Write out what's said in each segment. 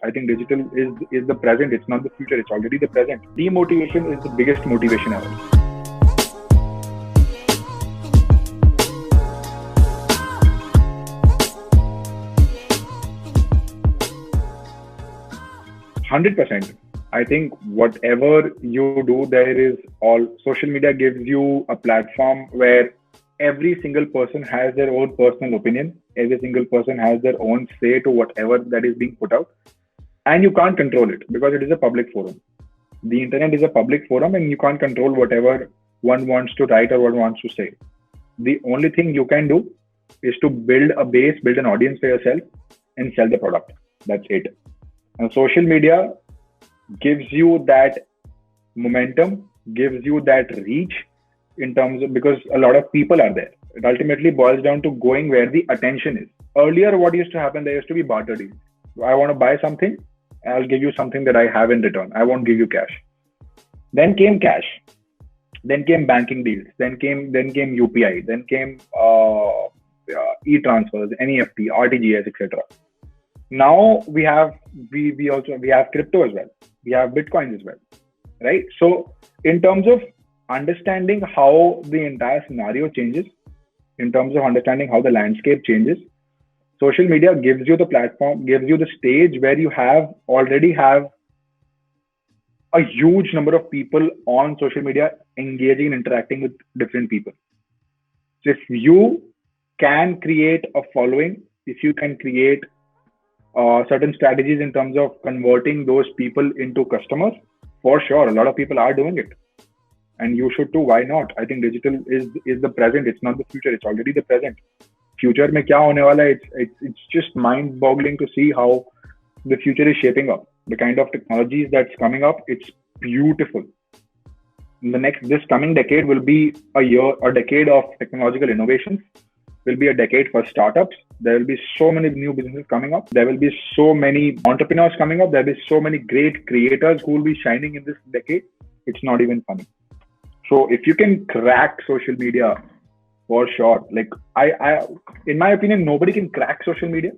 I think digital is the present. It's not the future. It's already the present. Demotivation is the biggest motivation ever. 100%. I think whatever you do, there is all social media gives you a platform where every single person has their own personal opinion. Every single person has their own say to whatever that is being put out, and you can't control it because it is a public forum. The internet is a public forum, and you can't control whatever one wants to write or one wants to say. The only thing you can do is to build a base, build an audience for yourself, and sell the product. That's it. And social media gives you that momentum, gives you that reach in terms of, because a lot of people are there. It ultimately boils down to going where the attention is. Earlier, what used to happen, there used to be barter deals. I want to buy something, I'll give you something that I have in return. I won't give you cash. Then came cash. Then came banking deals. Then came UPI. Then came e-transfers, NEFT, RTGS, etc. Now we have crypto as well. We have Bitcoins as well, right? So in terms of understanding how the entire scenario changes, in terms of understanding how the landscape changes, social media gives you the platform, gives you the stage where you already have a huge number of people on social media engaging and interacting with different people. So if you can create a following, if you can create certain strategies in terms of converting those people into customers, for sure, a lot of people are doing it. And you should too. Why not? I think digital is the present. It's not the future. It's already the present. Future mein kya hone wala hai, it's just mind-boggling to see how the future is shaping up. The kind of technologies that's coming up, it's beautiful. This coming decade will be a decade of technological innovations. Will be a decade for startups. There will be so many new businesses coming up. There will be so many entrepreneurs coming up. There will be so many great creators who will be shining in this decade. It's not even funny. So if you can crack social media, for sure. Like I in my opinion, nobody can crack social media.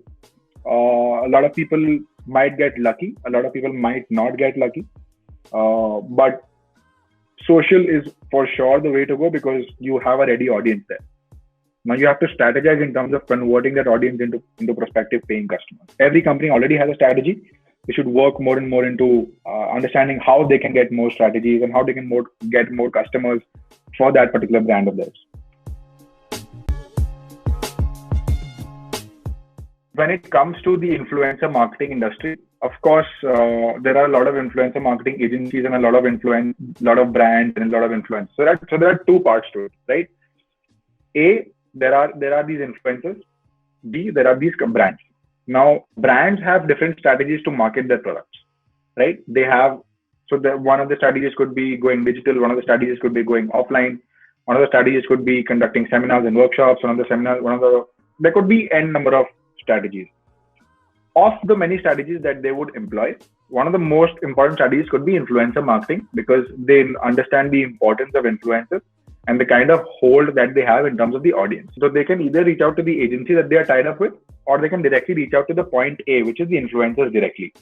A lot of people might get lucky. A lot of people might not get lucky. But social is for sure the way to go because you have a ready audience there. Now you have to strategize in terms of converting that audience into prospective paying customers. Every company already has a strategy. They should work more and more into understanding how they can get more strategies and how they can get more customers for that particular brand of theirs. When it comes to the influencer marketing industry, of course, there are a lot of influencer marketing agencies and a lot of brands and a lot of influencers. So there are two parts to it, right? A, there are these influencers. B, there are these brands. Now, brands have different strategies to market their products, right? One of the strategies could be going digital. One of the strategies could be going offline. One of the strategies could be conducting seminars and workshops. There could be n number of strategies. Of the many strategies that they would employ, one of the most important strategies could be influencer marketing because they understand the importance of influencers and the kind of hold that they have in terms of the audience. So they can either reach out to the agency that they are tied up with, or they can directly reach out to the point A, which is the influencers directly.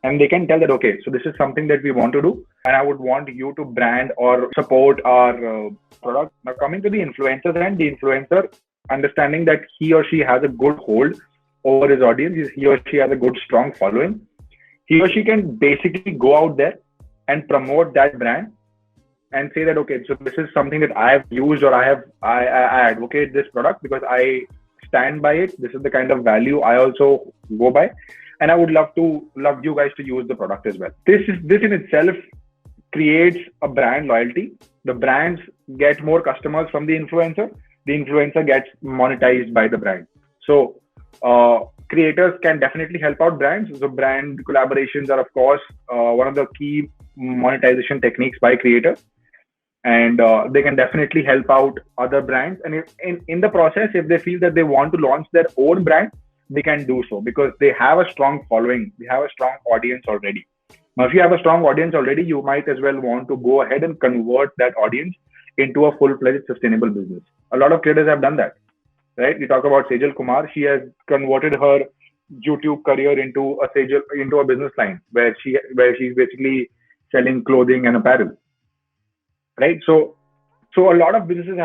And they can tell that, okay, so this is something that we want to do, and I would want you to brand or support our product. Now coming to the influencers and the influencer understanding that he or she has a good hold over his audience, he or she has a good, strong following, he or she can basically go out there and promote that brand and say that, okay, so this is something that I have used or I advocate this product because I stand by it. This is the kind of value I also go by. And I would love you guys to use the product as well. This in itself creates a brand loyalty. The brands get more customers from the influencer. The influencer gets monetized by the brand. So creators can definitely help out brands. So brand collaborations are, of course, one of the key monetization techniques by creators. And they can definitely help out other brands. And if, in the process, if they feel that they want to launch their own brand, they can do so because they have a strong following. They have a strong audience already. Now, if you have a strong audience already, you might as well want to go ahead and convert that audience into a full-fledged sustainable business. A lot of creators have done that, right? You talk about Sejal Kumar. She has converted her YouTube career into a business line where she's basically selling clothing and apparel, right? So a lot of creators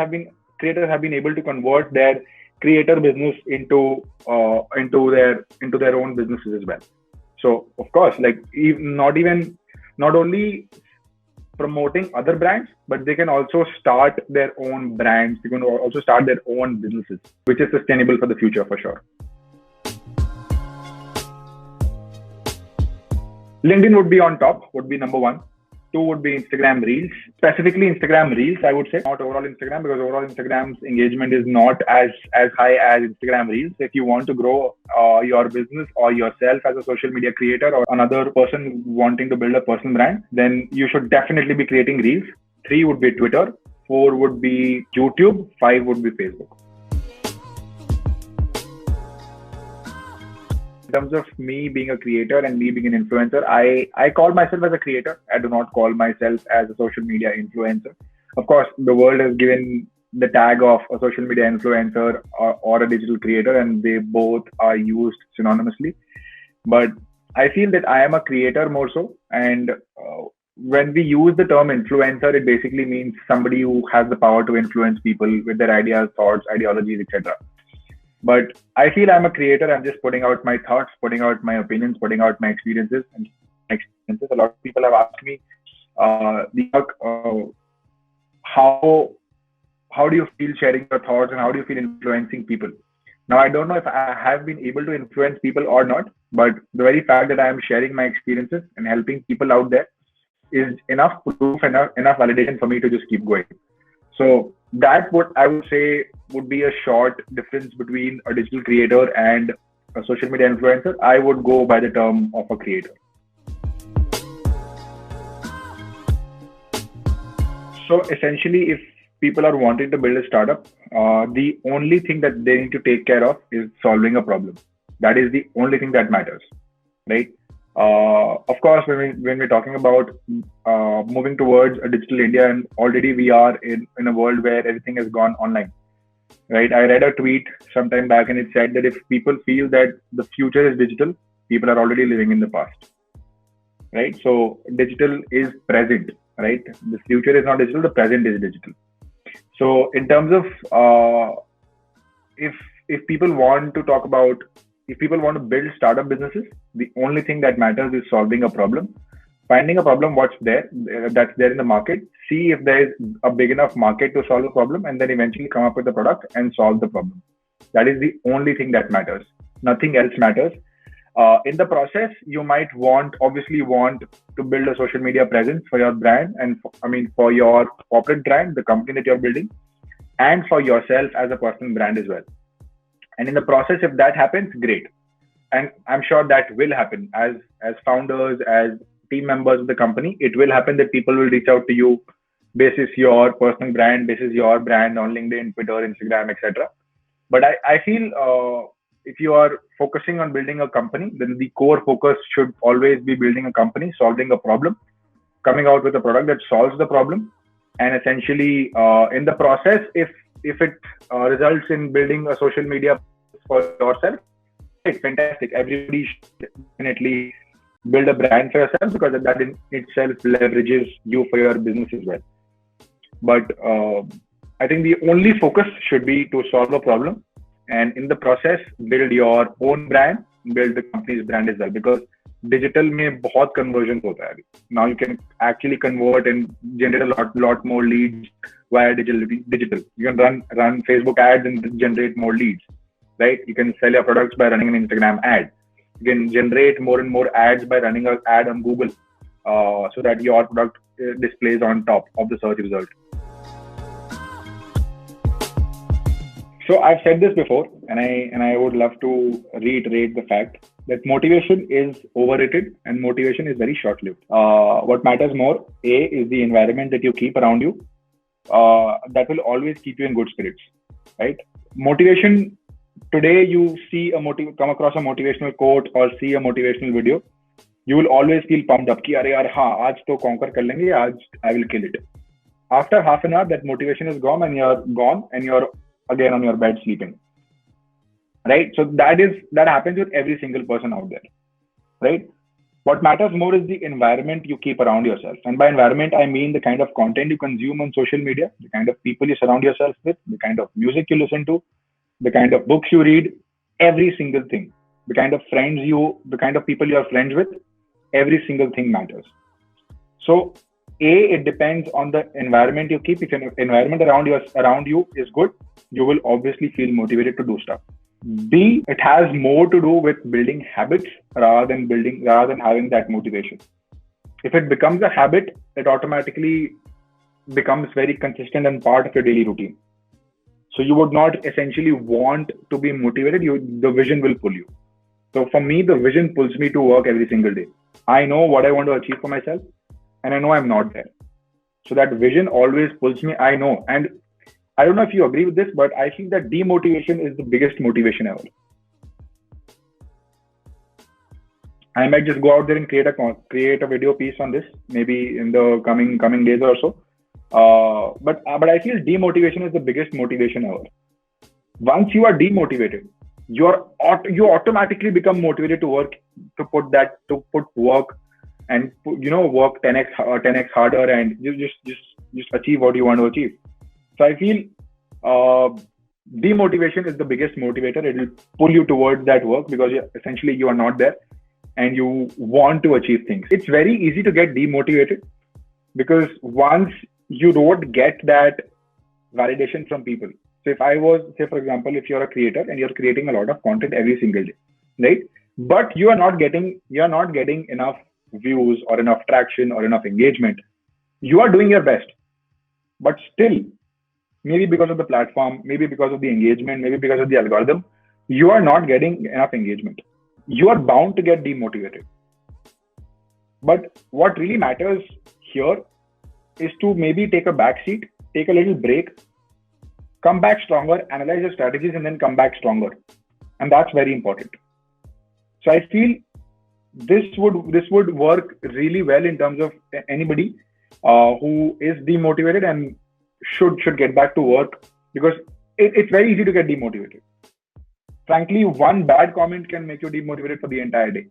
have been able to convert their creator business into their own businesses as well. So of course, like not only promoting other brands, but they can also start their own brands. They can also start their own businesses, which is sustainable for the future for sure. LinkedIn would be on top, would be number one. Two would be Instagram Reels, specifically Instagram Reels, I would say, not overall Instagram, because overall Instagram's engagement is not as high as Instagram Reels. If you want to grow your business or yourself as a social media creator or another person wanting to build a personal brand, then you should definitely be creating Reels. 3 would be Twitter, 4 would be YouTube, 5 would be Facebook. In terms of me being a creator and me being an influencer, I call myself as a creator. I do not call myself as a social media influencer. Of course, the world has given the tag of a social media influencer or a digital creator, and they both are used synonymously. But I feel that I am a creator more so. And when we use the term influencer, it basically means somebody who has the power to influence people with their ideas, thoughts, ideologies, etc. But I feel I'm a creator. I'm just putting out my thoughts, putting out my opinions, putting out my experiences. A lot of people have asked me, how do you feel sharing your thoughts and how do you feel influencing people? Now, I don't know if I have been able to influence people or not, but the very fact that I am sharing my experiences and helping people out there is enough proof, enough validation for me to just keep going. So that what I would say would be a short difference between a digital creator and a social media influencer. I would go by the term of a creator. So essentially, if people are wanting to build a startup, the only thing that they need to take care of is solving a problem. That is the only thing that matters, right? Of course, when we're talking about moving towards a digital India, and already we are in a world where everything has gone online, right? I read a tweet sometime back and it said that if people feel that the future is digital, people are already living in the past, right? So digital is present, right? The future is not digital, the present is digital. So in terms of if people want to talk about, if people want to build startup businesses, the only thing that matters is solving a problem, finding a problem that's there in the market, see if there is a big enough market to solve a problem, and then eventually come up with a product and solve the problem. That is the only thing that matters. Nothing else matters. In the process, you might obviously want to build a social media presence for your brand and for your corporate brand, the company that you're building, and for yourself as a personal brand as well. And in the process, if that happens, great. And I'm sure that will happen as founders, as team members of the company. It will happen that people will reach out to you basis your personal brand, basis your brand on LinkedIn, Twitter, Instagram, etc. But I feel if you are focusing on building a company, then the core focus should always be building a company, solving a problem, coming out with a product that solves the problem. And essentially, in the process, if it results in building a social media for yourself, it's fantastic. Everybody should definitely build a brand for yourself, because that in itself leverages you for your business as well. But I think the only focus should be to solve a problem, and in the process, build your own brand, build the company's brand as well. Because digital में बहुत conversions होता है अभी. Now you can actually convert and generate a lot more leads via digital. You can run Facebook ads and generate more leads, right? You can sell your products by running an Instagram ad. You can generate more and more ads by running an ad on Google, so that your product displays on top of the search result. So I've said this before, and I would love to reiterate the fact that motivation is overrated and motivation is very short-lived. What matters more, is the environment that you keep around you. That will always keep you in good spirits, right? Motivation, today you see come across a motivational quote or see a motivational video, you will always feel pumped up कि अरे यार हाँ आज तो conquer कर लेंगे, आज I will kill it. After half an hour, that motivation is gone and you're again on your bed sleeping, right? So that happens with every single person out there, right? What matters more is the environment you keep around yourself. And by environment, I mean the kind of content you consume on social media, the kind of people you surround yourself with, the kind of music you listen to, the kind of books you read, every single thing, the kind of the kind of people you are friends with, every single thing matters. So it depends on the environment you keep. If an environment around you is good, you will obviously feel motivated to do stuff. B, it has more to do with building habits rather than having that motivation. If it becomes a habit, it automatically becomes very consistent and part of your daily routine. So you would not essentially want to be motivated. The vision will pull you. So for me, the vision pulls me to work every single day. I know what I want to achieve for myself, and I know I'm not there. So that vision always pulls me. I know. And I don't know if you agree with this, but I feel that demotivation is the biggest motivation ever. I might just go out there and create a video piece on this, maybe in the coming days or so. But I feel demotivation is the biggest motivation ever. Once you are demotivated, you automatically become motivated to work, to put work and work 10x harder and just achieve what you want to achieve. So I feel demotivation is the biggest motivator. It will pull you towards that work because essentially you are not there and you want to achieve things. It's very easy to get demotivated because once you don't get that validation from people. So if I was, say for example, if you're a creator and you're creating a lot of content every single day, right? But you're not getting enough views or enough traction or enough engagement. You are doing your best, but still, maybe because of the platform, maybe because of the engagement, maybe because of the algorithm, you are not getting enough engagement. You are bound to get demotivated. But what really matters here is to maybe take a back seat, take a little break, come back stronger, analyze your strategies, and then come back stronger. And that's very important. So I feel this would work really well in terms of anybody who is demotivated and should get back to work, because it's very easy to get demotivated. Frankly, one bad comment can make you demotivated for the entire day,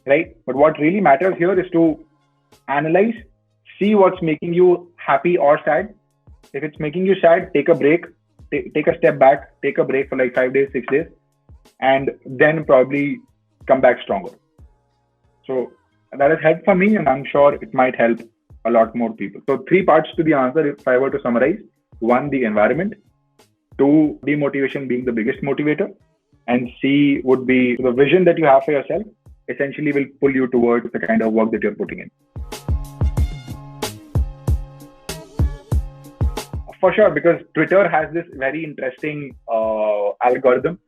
right? But what really matters here is to analyze, see what's making you happy or sad. If it's making you sad, take a break, take a step back, take a break for like 5 days, 6 days, and then probably come back stronger. So that has helped for me, and I'm sure it might help a lot more people. So 3 parts to the answer, if I were to summarize. 1, the environment. 2, demotivation being the biggest motivator. And C would be the vision that you have for yourself essentially will pull you towards the kind of work that you're putting in. For sure, because Twitter has this very interesting algorithm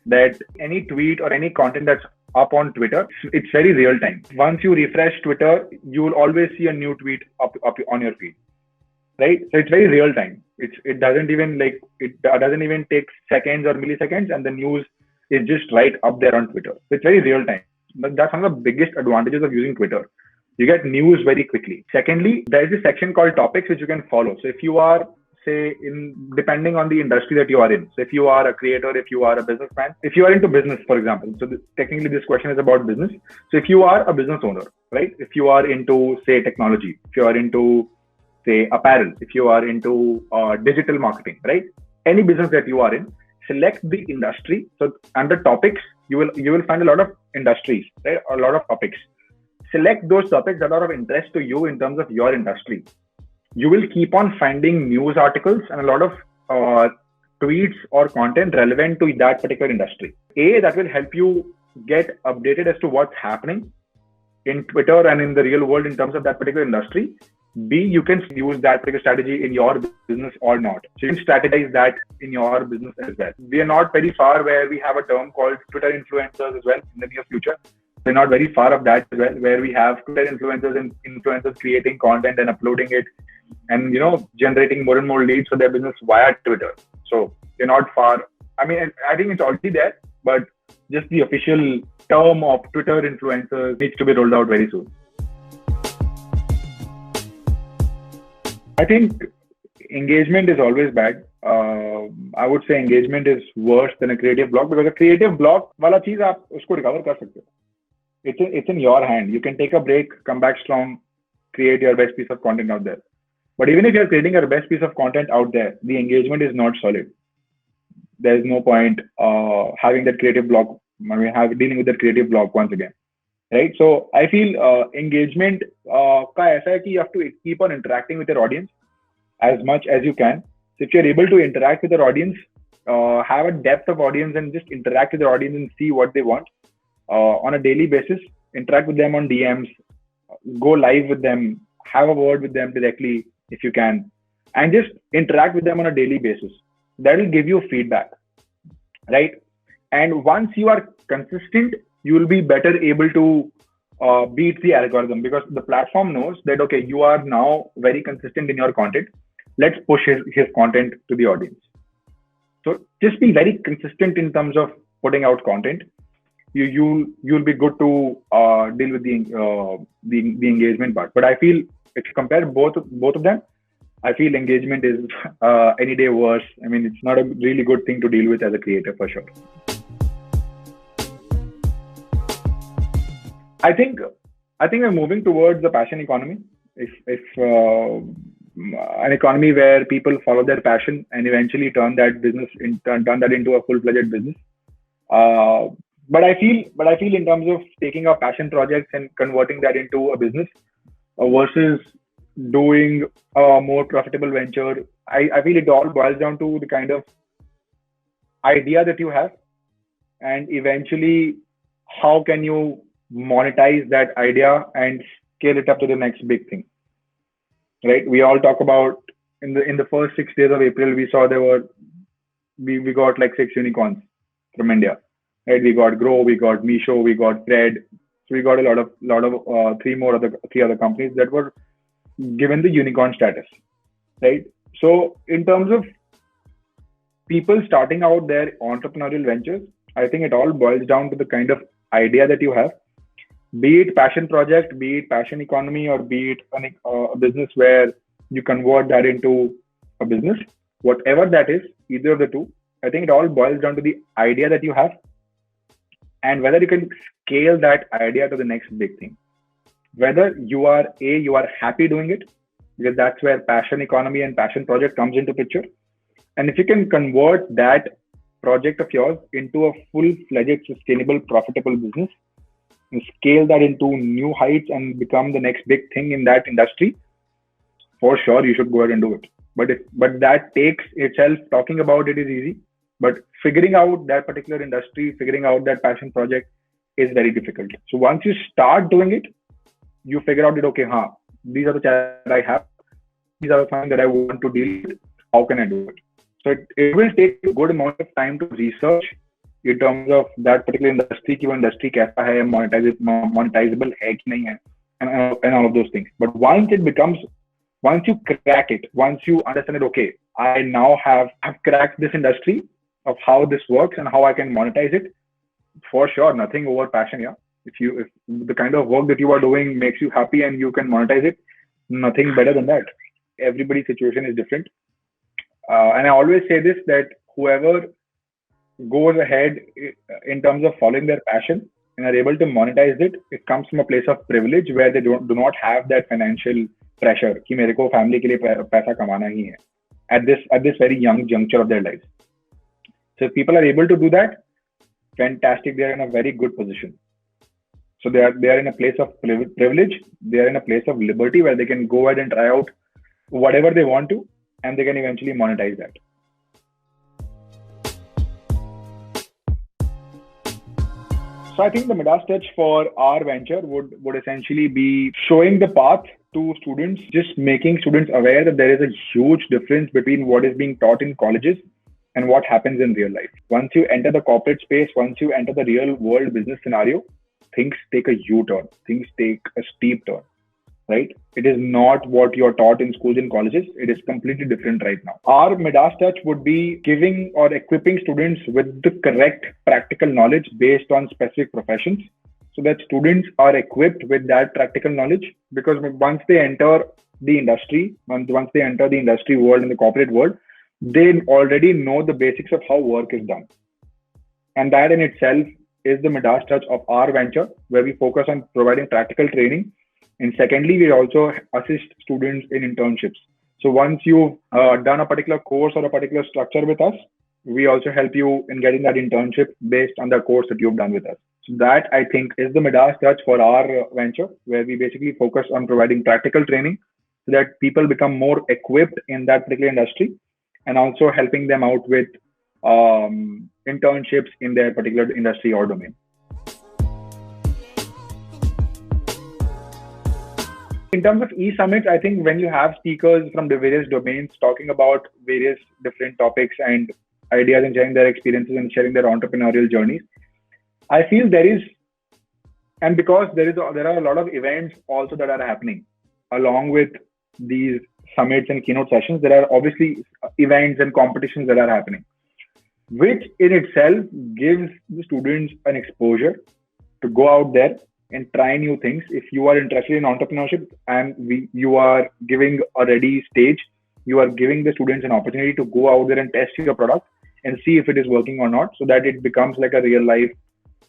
that any tweet or any content that's up on Twitter, it's very real time. Once you refresh Twitter, you will always see a new tweet up on your feed, right? So it's very real time. It doesn't even take seconds or milliseconds, and the news is just right up there on Twitter. So it's very real time. But that's one of the biggest advantages of using Twitter. You get news very quickly. Secondly, there is a section called topics which you can follow. So if you are, say, depending on the industry that you are in. So if you are a creator, if you are a businessman, if you are into business, for example. So technically this question is about business. So if you are a business owner, right? If you are into, say, technology, if you are into, say, apparel, if you are into digital marketing, right? Any business that you are in, select the industry. So under topics, you will find a lot of industries, right? A lot of topics. Select those topics that are of interest to you in terms of your industry. You will keep on finding news articles and a lot of tweets or content relevant to that particular industry. A, that will help you get updated as to what's happening in Twitter and in the real world in terms of that particular industry. B, you can use that particular strategy in your business or not. So you can strategize that in your business as well. We are not very far where we have a term called Twitter influencers as well in the near future. We're not very far of that as well, where we have Twitter influencers and influencers creating content and uploading it and, generating more and more leads for their business via Twitter. So they're not far. I mean, I think it's already there, but just the official term of Twitter influencers needs to be rolled out very soon. I think engagement is always bad. I would say engagement is worse than a creative block, because a creative block वाला चीज आप उसको recover कर सकते हो. It's in your hand. You can take a break, come back strong, create your best piece of content out there. But even if you're creating your best piece of content out there, the engagement is not solid. There's no point having that creative block. I mean, dealing with that creative block once again, right? So I feel engagement का ऐसा है कि you have to keep on interacting with your audience as much as you can. So if you're able to interact with your audience, have a depth of audience and just interact with your audience and see what they want on a daily basis, interact with them on DMs, go live with them, have a word with them directly if you can, and just interact with them on a daily basis. That will give you feedback, right? And once you are consistent, you will be better able to beat the algorithm, because the platform knows that, okay, you are now very consistent in your content. Let's push his content to the audience. So just be very consistent in terms of putting out content. You'll be good to deal with the engagement part. But I feel if you compare both of them, I feel engagement is any day worse. I mean, it's not a really good thing to deal with as a creator, for sure. I think we're moving towards the passion economy. If an economy where people follow their passion and eventually turn that into a full-fledged business. But I feel in terms of taking up passion projects and converting that into a business versus doing a more profitable venture, I feel it all boils down to the kind of idea that you have, and eventually how can you monetize that idea and scale it up to the next big thing, right? We all talk about in the first 6 days of April, we saw we got like 6 unicorns from India, right? We got Grow, we got Meesho, we got Thread. So we got a lot of three other companies that were given the unicorn status, right? So in terms of people starting out their entrepreneurial ventures, I think it all boils down to the kind of idea that you have, be it passion project, be it passion economy, or be it a business where you convert that into a business, whatever that is, either of the two. I think it all boils down to the idea that you have and whether you can scale that idea to the next big thing. Whether you are happy doing it, because that's where passion economy and passion project comes into picture. And if you can convert that project of yours into a full-fledged, sustainable, profitable business and scale that into new heights and become the next big thing in that industry, for sure, you should go ahead and do it. But that takes itself, talking about it is easy, but figuring out that particular industry, figuring out that passion project is very difficult. So once you start doing it, you figure out that, okay, these are the challenges I have. These are the things that I want to deal with. How can I do it? So it will take a good amount of time to research in terms of that particular industry, कि वो industry कैसा है, monetizable है कि नहीं है, and all of those things. But once you crack it, once you understand it, okay, I now have cracked this industry of how this works and how I can monetize it, for sure, nothing over passion. Yeah, if the kind of work that you are doing makes you happy and you can monetize it, nothing better than that. Everybody's situation is different. And I always say this, that whoever goes ahead in terms of following their passion and are able to monetize it, it comes from a place of privilege where they do not have that financial pressure कि मेरे को family के लिए पैसा कमाना ही है at this very young juncture of their lives. So if people are able to do that, fantastic. They are in a very good position. So they are in a place of privilege. They are in a place of liberty where they can go ahead and try out whatever they want to, and they can eventually monetize that. So I think the Midas Touch for our venture would essentially be showing the path to students, just making students aware that there is a huge difference between what is being taught in colleges and what happens in real life. Once you enter the corporate space, once you enter the real world business scenario, things take a U-turn, things take a steep turn, right? It is not what you're taught in schools and colleges. It is completely different right now. Our Midas Touch would be giving or equipping students with the correct practical knowledge based on specific professions, so that students are equipped with that practical knowledge, because once they enter the industry, once they enter the industry world and the corporate world, they already know the basics of how work is done. And that in itself is the Midas touch of our venture, where we focus on providing practical training. And secondly, we also assist students in internships. So once you've done a particular course or a particular structure with us, we also help you in getting that internship based on the course that you've done with us. So that I think is the Midas touch for our venture, where we basically focus on providing practical training so that people become more equipped in that particular industry, and also helping them out with internships in their particular industry or domain. In terms of e-summits, I think when you have speakers from the various domains talking about various different topics and ideas and sharing their experiences and sharing their entrepreneurial journeys, I feel there is, and because there are a lot of events also that are happening along with these summits and keynote sessions. There are obviously events and competitions that are happening, which in itself gives the students an exposure to go out there and try new things. If you are interested in entrepreneurship and you are giving a ready stage, you are giving the students an opportunity to go out there and test your product and see if it is working or not, so that it becomes like a real life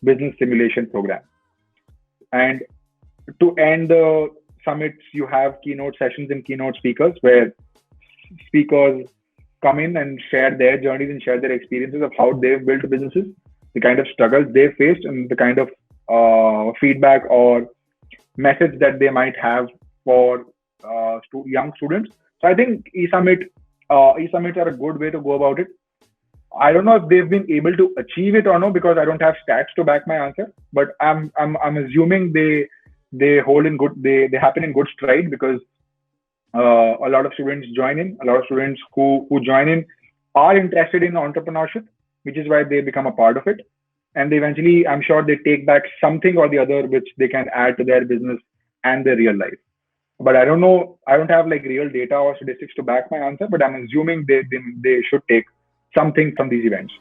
business simulation program. And to end the summits, you have keynote sessions and keynote speakers, where speakers come in and share their journeys and share their experiences of how they've built businesses, the kind of struggles they faced, and the kind of feedback or message that they might have for young students. So I think e-summits are a good way to go about it. I don't know if they've been able to achieve it or no, because I don't have stats to back my answer. But I'm assuming they happen in good stride, because a lot of students join in. A lot of students who join in are interested in entrepreneurship, which is why they become a part of it. And they eventually, I'm sure, they take back something or the other which they can add to their business and their real life. But I don't know. I don't have like real data or statistics to back my answer. But I'm assuming they should take something from these events.